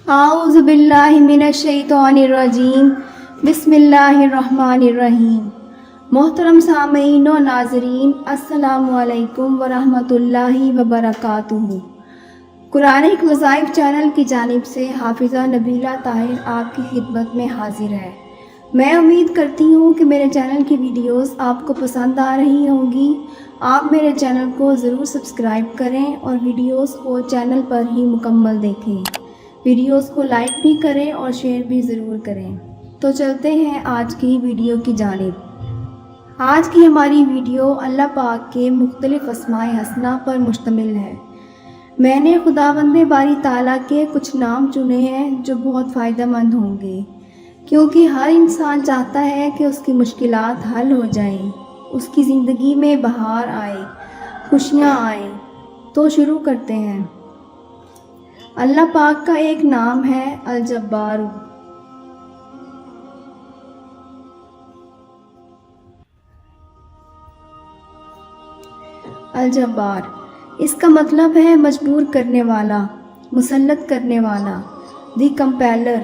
اعوذ باللہ من الشیطان الرجیم بسم اللہ الرحمن الرحیم۔ محترم سامعین و ناظرین، السلام علیکم ورحمۃ اللہ وبرکاتہ۔ قرآن وظائف چینل کی جانب سے حافظہ نبیلہ طاہر آپ کی خدمت میں حاضر ہے۔ میں امید کرتی ہوں کہ میرے چینل کی ویڈیوز آپ کو پسند آ رہی ہوں گی۔ آپ میرے چینل کو ضرور سبسکرائب کریں اور ویڈیوز کو چینل پر ہی مکمل دیکھیں۔ ویڈیوز کو لائک بھی کریں اور شیئر بھی ضرور کریں۔ تو چلتے ہیں آج کی ویڈیو کی جانب۔ آج کی ہماری ویڈیو اللہ پاک کے مختلف اسماء حسنہ پر مشتمل ہے۔ میں نے خداوند باری تعالیٰ کے کچھ نام چنے ہیں جو بہت فائدہ مند ہوں گے، کیونکہ ہر انسان چاہتا ہے کہ اس کی مشکلات حل ہو جائیں، اس کی زندگی میں بہار آئے، خوشیاں آئیں۔ تو شروع کرتے ہیں۔ اللہ پاک کا ایک نام ہے الجبار۔ الجبار اس کا مطلب ہے مجبور کرنے والا، مسلط کرنے والا، دی کمپیلر،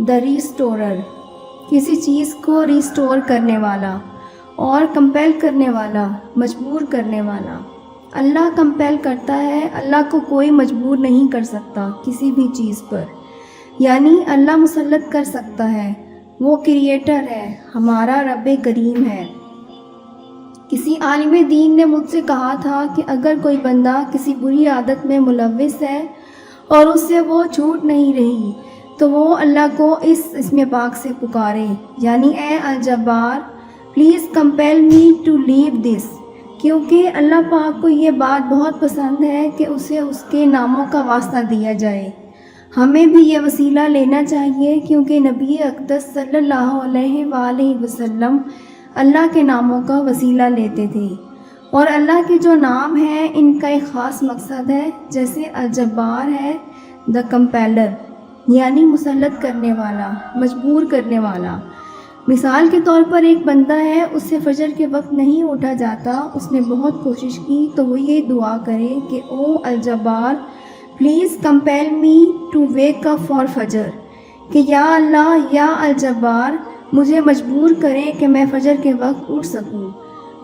دا ریسٹورر، کسی چیز کو ریسٹور کرنے والا اور کمپیل کرنے والا، مجبور کرنے والا۔ اللہ کمپیل کرتا ہے، اللہ کو کوئی مجبور نہیں کر سکتا کسی بھی چیز پر، یعنی اللہ مسلط کر سکتا ہے۔ وہ کریٹر ہے، ہمارا رب کریم ہے۔ کسی عالم دین نے مجھ سے کہا تھا کہ اگر کوئی بندہ کسی بری عادت میں ملوث ہے اور اس سے وہ چھوٹ نہیں رہی تو وہ اللہ کو اس اسم پاک سے پکارے، یعنی اے الجبار پلیز کمپیل می ٹو لیو دس، کیونکہ اللہ پاک کو یہ بات بہت پسند ہے کہ اسے اس کے ناموں کا واسطہ دیا جائے۔ ہمیں بھی یہ وسیلہ لینا چاہیے، کیونکہ نبی اقدس صلی اللہ علیہ وآلہ وسلم اللہ کے ناموں کا وسیلہ لیتے تھے، اور اللہ کے جو نام ہیں ان کا ایک خاص مقصد ہے، جیسے الجبار ہے دا کمپیلر، یعنی مسلط کرنے والا، مجبور کرنے والا۔ مثال کے طور پر ایک بندہ ہے، اس سے فجر کے وقت نہیں اٹھا جاتا، اس نے بہت کوشش کی، تو وہ یہ دعا کرے کہ او الجبار please compel me to wake up for Fajr, کہ یا اللہ، یا الجبار مجھے مجبور کرے کہ میں فجر کے وقت اٹھ سکوں،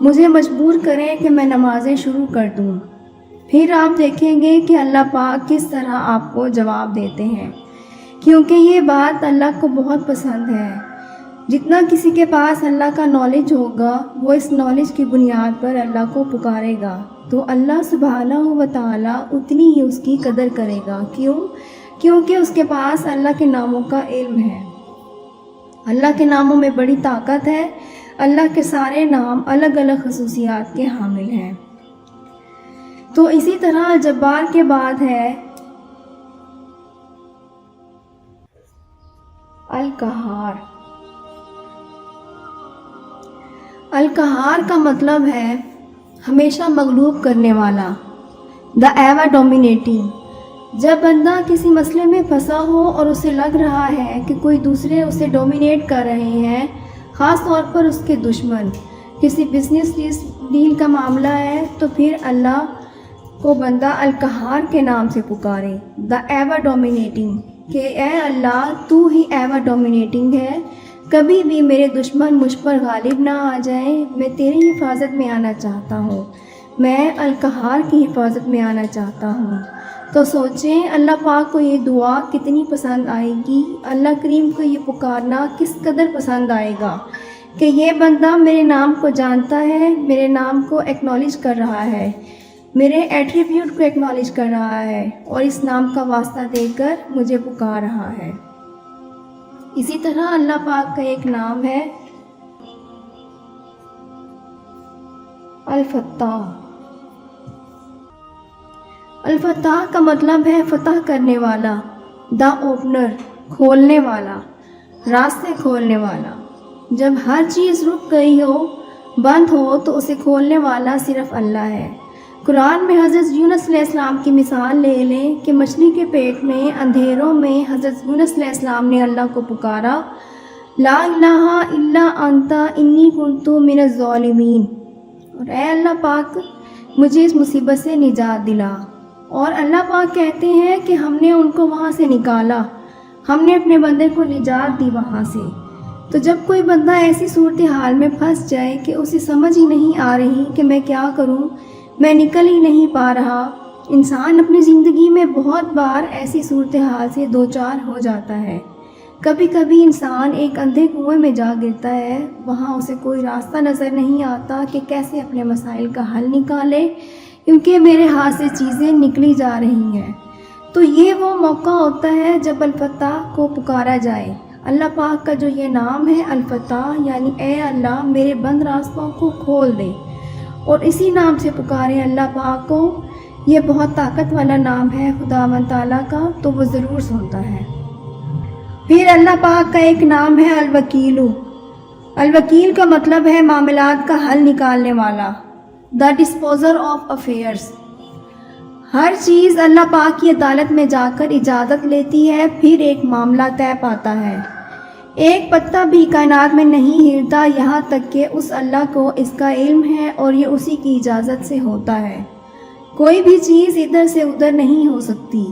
مجھے مجبور کرے کہ میں نمازیں شروع کر دوں۔ پھر آپ دیکھیں گے کہ اللہ پاک کس طرح آپ کو جواب دیتے ہیں، کیونکہ یہ بات اللہ کو بہت پسند ہے۔ جتنا کسی کے پاس اللہ کا نالج ہوگا، وہ اس نالج کی بنیاد پر اللہ کو پکارے گا، تو اللہ سبحانہ و تعالیٰ اتنی ہی اس کی قدر کرے گا۔ کیونکہ اس کے پاس اللہ کے ناموں کا علم ہے۔ اللہ کے ناموں میں بڑی طاقت ہے۔ اللہ کے سارے نام الگ الگ خصوصیات کے حامل ہیں۔ تو اسی طرح الجبار کے بعد ہے القہار۔ القہار کا مطلب ہے ہمیشہ مغلوب کرنے والا، دا ایور ڈومینیٹنگ۔ جب بندہ کسی مسئلے میں پھنسا ہو اور اسے لگ رہا ہے کہ کوئی دوسرے اسے ڈومینیٹ کر رہے ہیں، خاص طور پر اس کے دشمن، کسی بزنس ڈیل کا معاملہ ہے، تو پھر اللہ کو بندہ القہار کے نام سے پکارے، دا ایور ڈومینیٹنگ، کہ اے اللہ تو ہی ایور ڈومینیٹنگ ہے، کبھی بھی میرے دشمن مجھ پر غالب نہ آ جائیں، میں تیری حفاظت میں آنا چاہتا ہوں، میں القہار کی حفاظت میں آنا چاہتا ہوں۔ تو سوچیں اللہ پاک کو یہ دعا کتنی پسند آئے گی، اللہ کریم کو یہ پکارنا کس قدر پسند آئے گا کہ یہ بندہ میرے نام کو جانتا ہے، میرے نام کو ایکنالج کر رہا ہے، میرے ایٹریبیوٹ کو ایکنالج کر رہا ہے، اور اس نام کا واسطہ دے کر مجھے پکار رہا ہے۔ اسی طرح اللہ پاک کا ایک نام ہے الفتاح۔ الفتاح کا مطلب ہے فتح کرنے والا، دا اوپنر، کھولنے والا، راستے کھولنے والا۔ جب ہر چیز رک گئی ہو، بند ہو، تو اسے کھولنے والا صرف اللہ ہے۔ قرآن میں حضرت یونس علیہ السلام کی مثال لے لیں کہ مچھلی کے پیٹ میں اندھیروں میں حضرت یونس علیہ السلام نے اللہ کو پکارا، لا الہ الا انت انی کنت من الظالمین، اور اے اللہ پاک مجھے اس مصیبت سے نجات دلا۔ اور اللہ پاک کہتے ہیں کہ ہم نے ان کو وہاں سے نکالا، ہم نے اپنے بندے کو نجات دی وہاں سے۔ تو جب کوئی بندہ ایسی صورتحال میں پھنس جائے کہ اسے سمجھ ہی نہیں آ رہی کہ میں کیا کروں، میں نکل ہی نہیں پا رہا، انسان اپنی زندگی میں بہت بار ایسی صورتحال سے دوچار ہو جاتا ہے۔ کبھی کبھی انسان ایک اندھے کنویں میں جا گرتا ہے، وہاں اسے کوئی راستہ نظر نہیں آتا کہ کیسے اپنے مسائل کا حل نکالے، کیونکہ میرے ہاتھ سے چیزیں نکلی جا رہی ہیں۔ تو یہ وہ موقع ہوتا ہے جب الفتاح کو پکارا جائے۔ اللہ پاک کا جو یہ نام ہے الفتاح، یعنی اے اللہ میرے بند راستوں کو کھول دے، اور اسی نام سے پکارے اللہ پاک کو، یہ بہت طاقت والا نام ہے خداوند تعالیٰ کا، تو وہ ضرور سنتا ہے۔ پھر اللہ پاک کا ایک نام ہے الوکیل۔ الوکیل کا مطلب ہے معاملات کا حل نکالنے والا، دا ڈسپوزر آف افیئرس۔ ہر چیز اللہ پاک کی عدالت میں جا کر اجازت لیتی ہے، پھر ایک معاملہ طے پاتا ہے۔ ایک پتا بھی کائنات میں نہیں ہلتا یہاں تک کہ اس اللہ کو اس کا علم ہے اور یہ اسی کی اجازت سے ہوتا ہے۔ کوئی بھی چیز ادھر سے ادھر نہیں ہو سکتی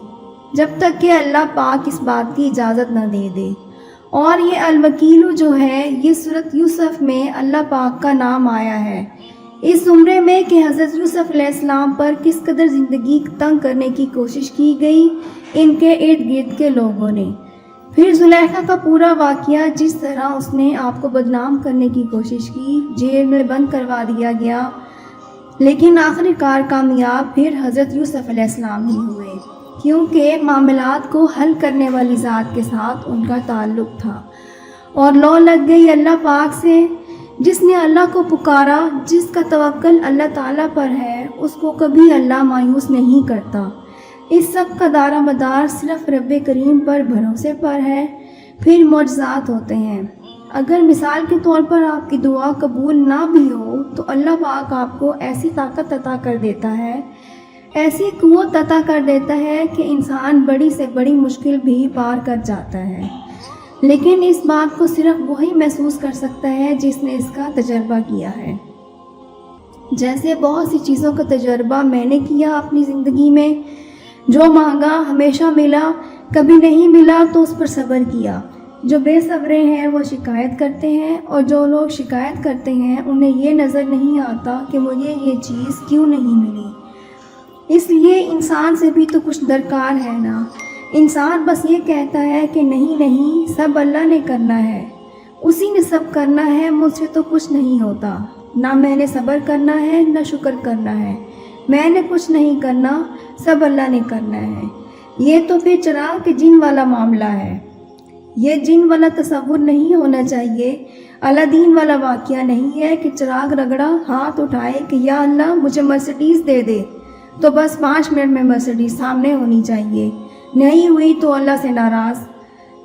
جب تک کہ اللہ پاک اس بات کی اجازت نہ دے دے۔ اور یہ الوکیل جو ہے، یہ سورۃ یوسف میں اللہ پاک کا نام آیا ہے، اس زمرے میں کہ حضرت یوسف علیہ السلام پر کس قدر زندگی تنگ کرنے کی کوشش کی گئی ان کے ارد گرد کے لوگوں نے۔ پھر زلیخا کا پورا واقعہ، جس طرح اس نے آپ کو بدنام کرنے کی کوشش کی، جیل میں بند کروا دیا گیا، لیکن آخر کار کامیاب پھر حضرت یوسف علیہ السلام ہی ہوئے، کیونکہ معاملات کو حل کرنے والی ذات کے ساتھ ان کا تعلق تھا۔ اور لو لگ گئی اللہ پاک سے۔ جس نے اللہ کو پکارا، جس کا توکل اللہ تعالیٰ پر ہے، اس کو کبھی اللہ مایوس نہیں کرتا۔ اس سب کا دار و مدار صرف رب کریم پر بھروسے پر ہے۔ پھر معجزات ہوتے ہیں۔ اگر مثال کے طور پر آپ کی دعا قبول نہ بھی ہو تو اللہ پاک آپ کو ایسی طاقت عطا کر دیتا ہے، ایسی قوت عطا کر دیتا ہے کہ انسان بڑی سے بڑی مشکل بھی پار کر جاتا ہے۔ لیکن اس بات کو صرف وہی محسوس کر سکتا ہے جس نے اس کا تجربہ کیا ہے۔ جیسے بہت سی چیزوں کا تجربہ میں نے کیا اپنی زندگی میں، جو مانگا ہمیشہ ملا، کبھی نہیں ملا تو اس پر صبر کیا۔ جو بے صبرے ہیں وہ شکایت کرتے ہیں، اور جو لوگ شکایت کرتے ہیں انہیں یہ نظر نہیں آتا کہ مجھے یہ چیز کیوں نہیں ملی۔ اس لیے انسان سے بھی تو کچھ درکار ہے نا۔ انسان بس یہ کہتا ہے کہ نہیں نہیں، سب اللہ نے کرنا ہے، اسی نے سب کرنا ہے، مجھ سے تو کچھ نہیں ہوتا، نہ میں نے صبر کرنا ہے نہ شکر کرنا ہے، میں نے کچھ نہیں کرنا، سب اللہ نے کرنا ہے۔ یہ تو پھر چراغ کے جن والا معاملہ ہے۔ یہ جن والا تصور نہیں ہونا چاہیے، الادین والا واقعہ نہیں ہے کہ چراغ رگڑا، ہاتھ اٹھائے کہ یا اللہ مجھے مرسڈیز دے دے، تو بس 5 منٹ میں مرسڈیز سامنے ہونی چاہیے، نہیں ہوئی تو اللہ سے ناراض۔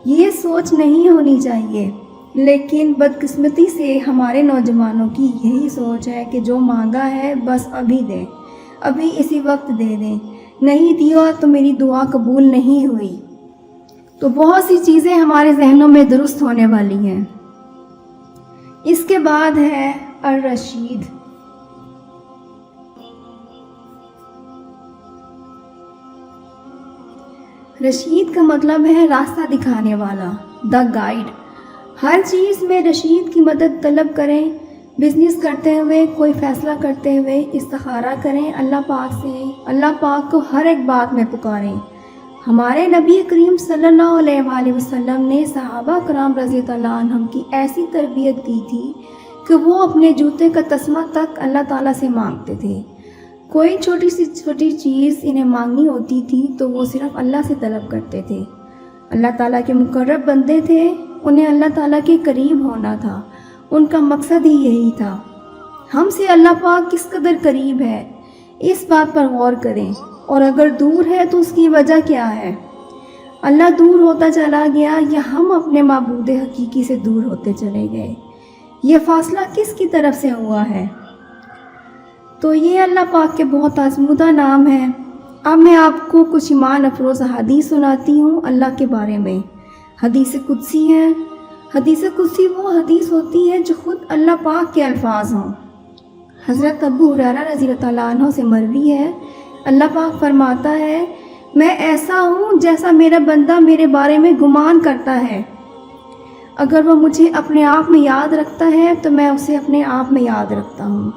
یہ سوچ نہیں ہونی چاہیے، لیکن بدقسمتی سے ہمارے نوجوانوں کی یہی سوچ ہے کہ جو مانگا ہے بس ابھی دیں، ابھی اسی وقت دے دیں، نہیں دیا تو میری دعا قبول نہیں ہوئی۔ تو بہت سی چیزیں ہمارے ذہنوں میں درست ہونے والی ہیں۔ اس کے بعد ہے الرشید۔ رشید کا مطلب ہے راستہ دکھانے والا، دا گائیڈ۔ ہر چیز میں رشید کی مدد طلب کریں، بزنس کرتے ہوئے، کوئی فیصلہ کرتے ہوئے استخارہ کریں اللہ پاک سے، اللہ پاک کو ہر ایک بات میں پکاریں۔ ہمارے نبی کریم صلی اللہ علیہ وآلہ وسلم نے صحابہ کرام رضی اللہ عنہم کی ایسی تربیت کی تھی کہ وہ اپنے جوتے کا تسمہ تک اللہ تعالیٰ سے مانگتے تھے۔ کوئی چھوٹی سی چھوٹی چیز انہیں مانگنی ہوتی تھی تو وہ صرف اللہ سے طلب کرتے تھے۔ اللہ تعالیٰ کے مقرب بندے تھے، انہیں اللہ تعالیٰ کے قریب ہونا تھا، ان کا مقصد ہی یہی تھا۔ ہم سے اللہ پاک کس قدر قریب ہے، اس بات پر غور کریں، اور اگر دور ہے تو اس کی وجہ کیا ہے؟ اللہ دور ہوتا چلا گیا یا ہم اپنے معبود حقیقی سے دور ہوتے چلے گئے؟ یہ فاصلہ کس کی طرف سے ہوا ہے؟ تو یہ اللہ پاک کے بہت آزمودہ نام ہے۔ اب میں آپ کو کچھ ایمان افروز حدیث سناتی ہوں اللہ کے بارے میں۔ حدیث قدسی ہے۔ حدیث قدسی وہ حدیث ہوتی ہے جو خود اللہ پاک کے الفاظ ہوں۔ حضرت ابو ہریرہ رضی اللہ عنہ سے مروی ہے، اللہ پاک فرماتا ہے میں ایسا ہوں جیسا میرا بندہ میرے بارے میں گمان کرتا ہے۔ اگر وہ مجھے اپنے آپ میں یاد رکھتا ہے تو میں اسے اپنے آپ میں یاد رکھتا ہوں۔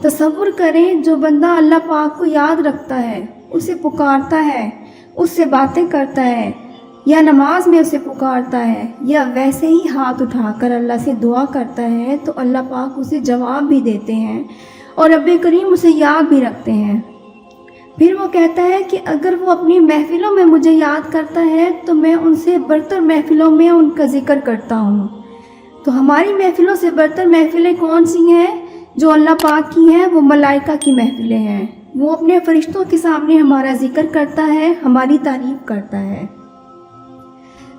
تصور کریں جو بندہ اللہ پاک کو یاد رکھتا ہے، اسے پکارتا ہے، اس سے باتیں کرتا ہے، یا نماز میں اسے پکارتا ہے، یا ویسے ہی ہاتھ اٹھا کر اللہ سے دعا کرتا ہے، تو اللہ پاک اسے جواب بھی دیتے ہیں اور رب کریم اسے یاد بھی رکھتے ہیں۔ پھر وہ کہتا ہے کہ اگر وہ اپنی محفلوں میں مجھے یاد کرتا ہے تو میں ان سے برتر محفلوں میں ان کا ذکر کرتا ہوں۔ تو ہماری محفلوں سے برتر محفلیں کون سی ہیں؟ جو اللہ پاک کی ہیں، وہ ملائکہ کی محفلیں ہیں۔ وہ اپنے فرشتوں کے سامنے ہمارا ذکر کرتا ہے، ہماری تعریف کرتا ہے۔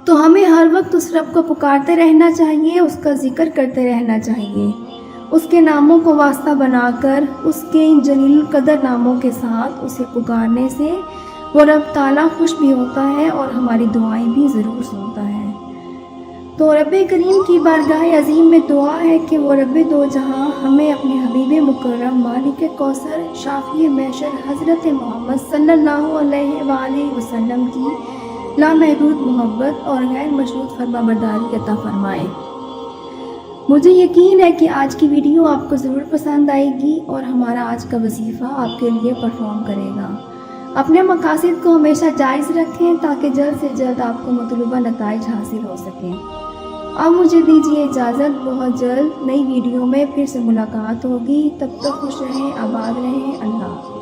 تو ہمیں ہر وقت اس رب کو پکارتے رہنا چاہیے، اس کا ذکر کرتے رہنا چاہیے، اس کے ناموں کو واسطہ بنا کر، اس کے ان جلیل القدر ناموں کے ساتھ اسے پکارنے سے وہ رب تعالیٰ خوش بھی ہوتا ہے اور ہماری دعائیں بھی ضرور سنتا ہے۔ تو رب کریم کی بارگاہ عظیم میں دعا ہے کہ وہ رب دو جہاں ہمیں اپنے حبیب مکرم مالک کوثر شافی محشر حضرت محمد صلی اللہ علیہ وآلہ وسلم کی لامحدود محبت اور غیر مشروط فرما برداری عطا فرمائے۔ مجھے یقین ہے کہ آج کی ویڈیو آپ کو ضرور پسند آئے گی اور ہمارا آج کا وظیفہ آپ کے لیے پرفارم کرے گا۔ اپنے مقاصد کو ہمیشہ جائز رکھیں تاکہ جلد سے جلد آپ کو مطلوبہ نتائج حاصل ہو سکیں۔ اب مجھے دیجیے اجازت، بہت جلد نئی ویڈیو میں پھر سے ملاقات ہوگی۔ تب تک خوش رہیں، آباد رہیں، اللہ حافظ۔